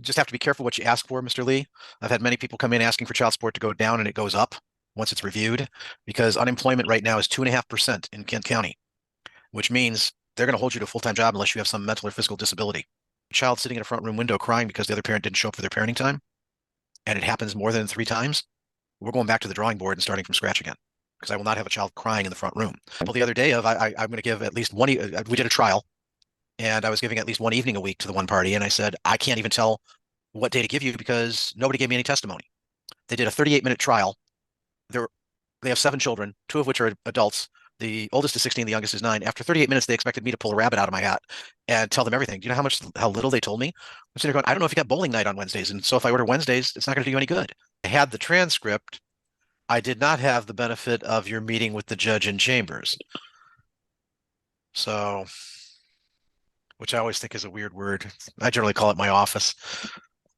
just have to be careful what you ask for, Mr. Lee. I've had many people come in asking for child support to go down and it goes up once it's reviewed because unemployment right now is 2.5% in Kent County, which means they're going to hold you to a full-time job unless you have some mental or physical disability. Child sitting in a front room window crying because the other parent didn't show up for their parenting time, and it happens more than 3 times, we're going back to the drawing board and starting from scratch again because I will not have a child crying in the front room. Well, the other day I'm going to give at least one, we did a trial and I was giving at least one evening a week to the one party. And I said, I can't even tell what day to give you because nobody gave me any testimony. They did a 38-minute trial. They have 7 children, 2 of which are adults. The oldest is 16, the youngest is 9. After 38 minutes, they expected me to pull a rabbit out of my hat and tell them everything. Do you know how little they told me? I'm sitting there going, I don't know if you got bowling night on Wednesdays. And so if I order Wednesdays, it's not going to do you any good. I had the transcript. I did not have the benefit of your meeting with the judge in chambers. So, which I always think is a weird word. I generally call it my office.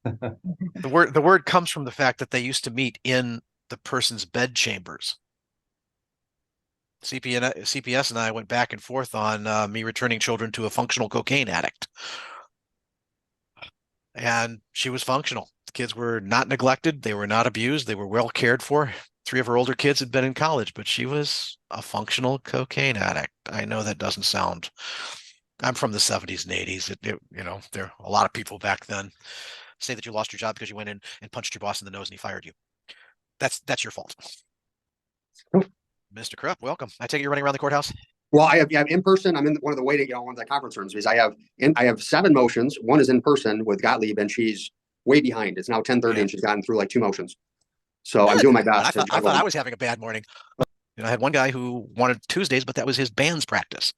The word comes from the fact that they used to meet in the person's bed chambers. CPS and I went back and forth on me returning children to a functional cocaine addict. And she was functional. The kids were not neglected. They were not abused. They were well cared for. 3 of her older kids had been in college, but she was a functional cocaine addict. I know that doesn't sound. I'm from the 70s and 80s. There are a lot of people back then say that you lost your job because you went in and punched your boss in the nose and he fired you. That's your fault. Mr. Krupp, welcome. I take it you're running around the courthouse? Well, I have in person. I'm in one of the waiting, one of the conference rooms because I have 7 motions. One is in person with Gottlieb, and she's way behind. It's now 10:30, yeah. And she's gotten through like 2 motions. So good. I'm doing my best. I thought I was having a bad morning. I had one guy who wanted Tuesdays, but that was his band's practice.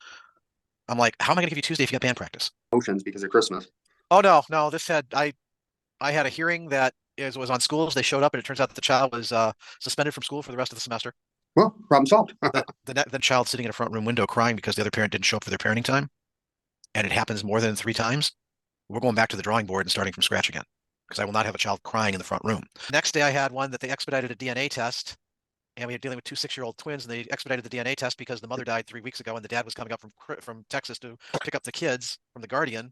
I'm like, how am I going to give you Tuesday if you got band practice? Motions because of Christmas. Oh no. I had a hearing that was on schools. They showed up, and it turns out that the child was suspended from school for the rest of the semester. Well, problem solved. the child sitting in a front room window crying because the other parent didn't show up for their parenting time, and it happens more than 3 times, we're going back to the drawing board and starting from scratch again because I will not have a child crying in the front room. Next day, I had one that they expedited a DNA test, and we were dealing with 2 6-year-old twins, and they expedited the DNA test because the mother died 3 weeks ago, and the dad was coming up from Texas to pick up the kids from the guardian,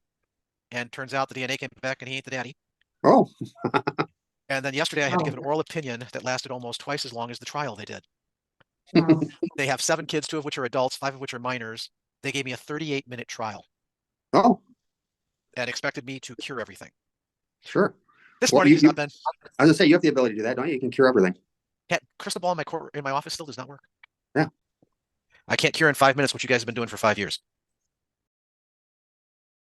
and turns out the DNA came back, and he ain't the daddy. Oh. And then yesterday, I had to give an oral opinion that lasted almost twice as long as the trial they did. They have 7 kids, 2 of which are adults, 5 of which are minors. They gave me a 38-minute trial. Oh. And expected me to cure everything. Sure. This morning has not been. I was gonna say you have the ability to do that, don't you? You can cure everything. Crystal ball in my office still does not work. Yeah. I can't cure in 5 minutes what you guys have been doing for 5 years.